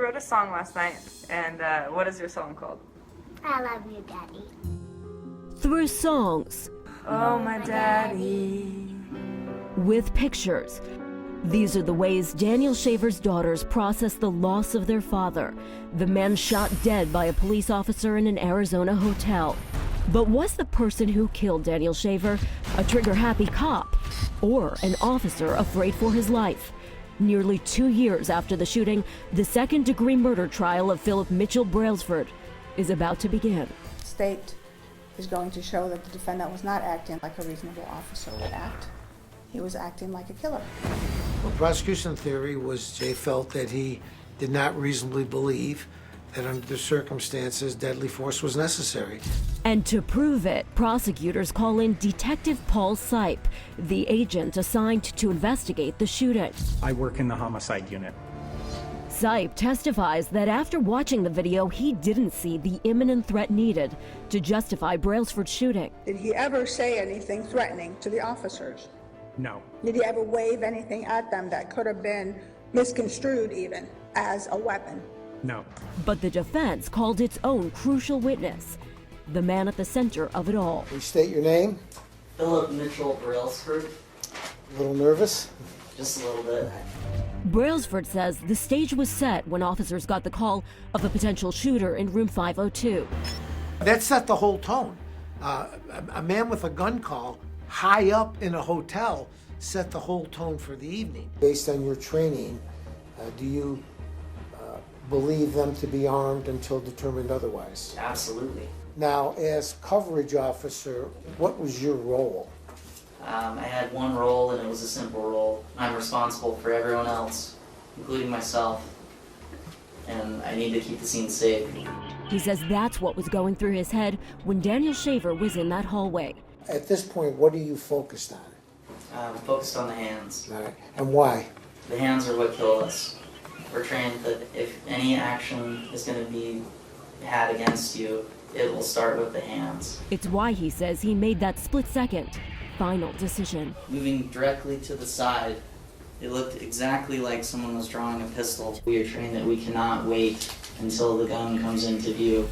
wrote a song last night, and what is your song called? I love you, Daddy. Through songs. Oh, my daddy. With pictures. These are the ways Daniel Shaver's daughters process the loss of their father, the man shot dead by a police officer in an Arizona hotel. But was the person who killed Daniel Shaver a trigger-happy cop or an officer afraid for his life? Nearly 2 years after the shooting, the second-degree murder trial of Philip Mitchell Brailsford is about to begin. State is going to show that the defendant was not acting like a reasonable officer would act. He was acting like a killer. Well, prosecution theory was Jay felt that he did not reasonably believe that under the circumstances deadly force was necessary. And to prove it, prosecutors call in Detective Paul Sipe, the agent assigned to investigate the shooting. I work in the homicide unit. Sipe testifies that after watching the video, he didn't see the imminent threat needed to justify Brailsford's shooting. Did he ever say anything threatening to the officers? No. Did he ever wave anything at them that could have been misconstrued even as a weapon? No. But the defense called its own crucial witness, the man at the center of it all. Please state your name. Philip Mitchell Brailsford. A little nervous? Just a little bit. Brailsford says the stage was set when officers got the call of a potential shooter in room 502. That set the whole tone. A man with a gun call high up in a hotel set the whole tone for the evening. Based on your training, do you believe them to be armed until determined otherwise? Absolutely. Now, as coverage officer, what was your role? I had one role, and it was a simple role. I'm responsible for everyone else, including myself, and I need to keep the scene safe. He says that's what was going through his head when Daniel Shaver was in that hallway. At this point, what are you focused on? I'm focused on the hands. All right. And why? The hands are what kill us. We're trained that if any action is going to be had against you, it will start with the hands. It's why he says he made that split-second final decision. Moving directly to the side, it looked exactly like someone was drawing a pistol. We are trained that we cannot wait until the gun comes into view.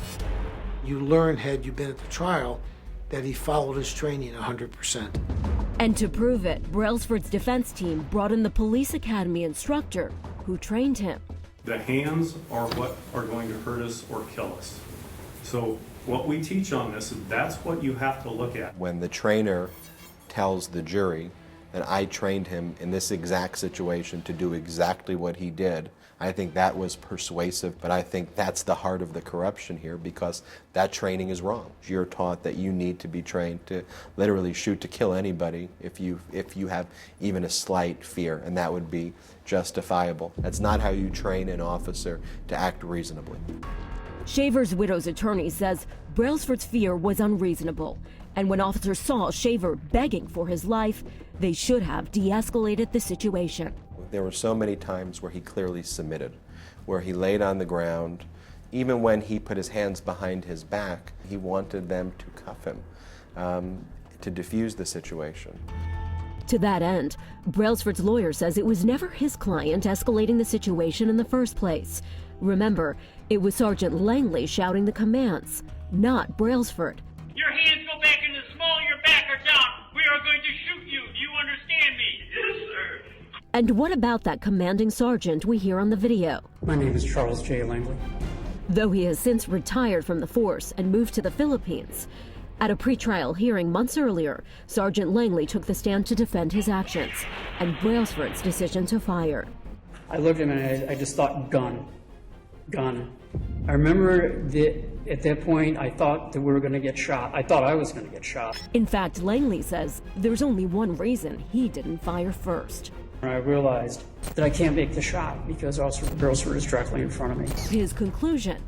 You learned, had you been at the trial, that he followed his training 100%. And to prove it, Brailsford's defense team brought in the police academy instructor who trained him. The hands are what are going to hurt us or kill us. So what we teach on this, that's what you have to look at. When the trainer tells the jury that I trained him in this exact situation to do exactly what he did, I think that was persuasive, but I think that's the heart of the corruption here, because that training is wrong. You're taught that you need to be trained to literally shoot to kill anybody if you have even a slight fear, and that would be justifiable. That's not how you train an officer to act reasonably. Shaver's widow's attorney says Brailsford's fear was unreasonable, and when officers saw Shaver begging for his life, they should have de-escalated the situation. There were so many times where he clearly submitted, where he laid on the ground. Even when he put his hands behind his back, he wanted them to cuff him, to defuse the situation. To that end, Brailsford's lawyer says it was never his client escalating the situation in the first place. Remember, it was Sergeant Langley shouting the commands, not Brailsford. Your hands go back in the small of your back or down. We are going to shoot you. Do you understand me? Yes, sir. And what about that commanding sergeant we hear on the video? My name is Charles J. Langley. Though he has since retired from the force and moved to the Philippines. At a pretrial hearing months earlier, Sergeant Langley took the stand to defend his actions and Brailsford's decision to fire. I looked at him and I just thought, gun. I remember that at that point I thought that we were going to get shot. I thought I was going to get shot. In fact, Langley says there's only one reason he didn't fire first. I realized that I can't make the shot because Officer Brailsford is directly in front of me. His conclusion,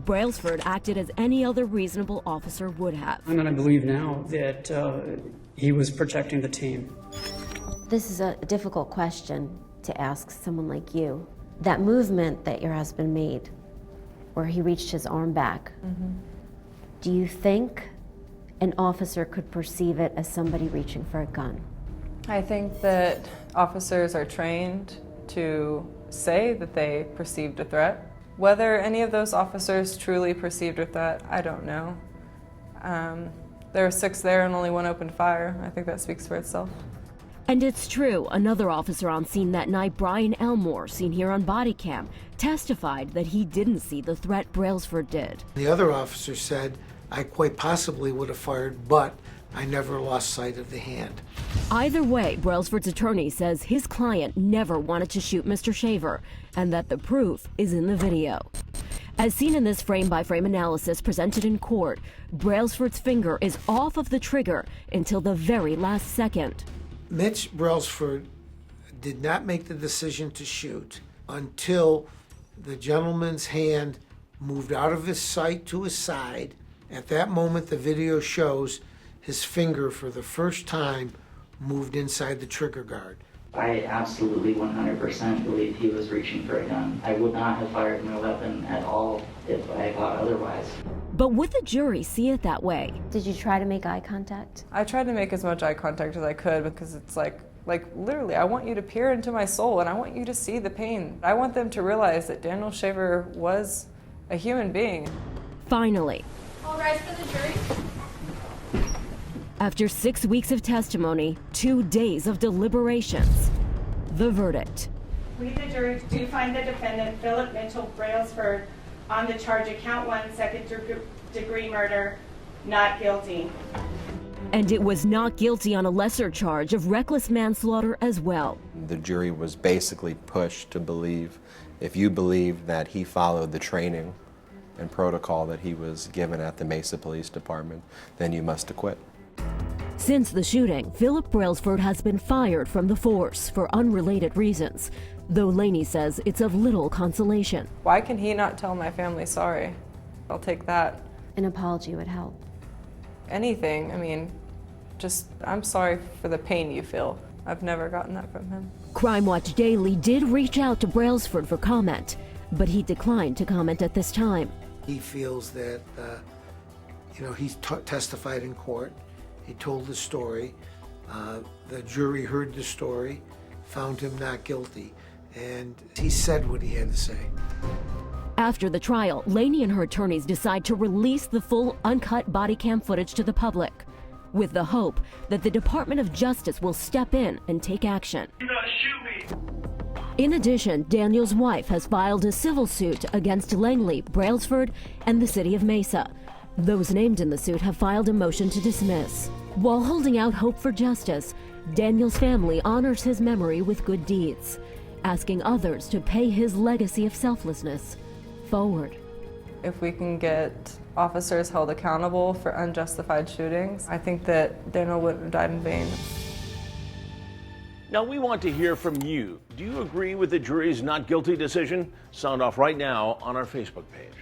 Brailsford acted as any other reasonable officer would have. I'm going to believe now that he was protecting the team. This is a difficult question to ask someone like you. That movement that your husband made, where he reached his arm back, do you think an officer could perceive it as somebody reaching for a gun? I think that officers are trained to say that they perceived a threat, Whether any of those officers truly perceived with that, I don't know. There were 6 there and only 1 opened fire. I think that speaks for itself. And it's true, another officer on scene that night, Brian Elmore, seen here on body cam, testified that he didn't see the threat Brailsford did. The other officer said, I quite possibly would have fired, but I never lost sight of the hand. Either way, Brailsford's attorney says his client never wanted to shoot Mr. Shaver, and that the proof is in the video. As seen in this frame-by-frame analysis presented in court, Brailsford's finger is off of the trigger until the very last second. Mitch Brailsford did not make the decision to shoot until the gentleman's hand moved out of his sight to his side. At that moment, the video shows his finger for the first time moved inside the trigger guard. I absolutely 100% believe he was reaching for a gun. I would not have fired my weapon at all if I thought otherwise. But would the jury see it that way? Did you try to make eye contact? I tried to make as much eye contact as I could because it's like literally, I want you to peer into my soul and I want you to see the pain. I want them to realize that Daniel Shaver was a human being. Finally, All rise for the jury. after 6 weeks of testimony, 2 days of deliberations, the verdict. We, the jury, do find the defendant, Philip Mitchell Brailsford, on the charge of count 1, second-degree murder, not guilty. And it was not guilty on a lesser charge of reckless manslaughter as well. The jury was basically pushed to believe, if you believe that he followed the training and protocol that he was given at the Mesa Police Department, then you must acquit. Since the shooting, Philip Brailsford has been fired from the force for unrelated reasons, though Laney says it's of little consolation. Why can he not tell my family sorry? I'll take that. An apology would help. Anything, I mean, just, I'm sorry for the pain you feel. I've never gotten that from him. Crime Watch Daily did reach out to Brailsford for comment, but he declined to comment at this time. He feels that, he's testified in court. He told the story. The jury heard the story, found him not guilty, and he said what he had to say. After the trial, Laney and her attorneys decide to release the full uncut body cam footage to the public, with the hope that the Department of Justice will step in and take action. Do not shoot me. In addition, Daniel's wife has filed a civil suit against Langley, Brailsford, and the city of Mesa. Those named in the suit have filed a motion to dismiss. While holding out hope for justice, Daniel's family honors his memory with good deeds, asking others to pay his legacy of selflessness forward. If we can get officers held accountable for unjustified shootings, I think that Daniel wouldn't have died in vain. Now, we want to hear from you. Do you agree with the jury's not guilty decision? Sound off right now on our Facebook page.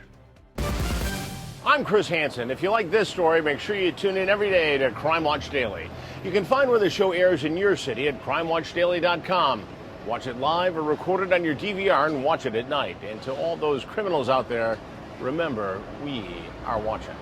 I'm Chris Hansen. If you like this story, make sure you tune in every day to Crime Watch Daily. You can find where the show airs in your city at crimewatchdaily.com. Watch it live or record it on your DVR and watch it at night. And to all those criminals out there, remember, we are watching.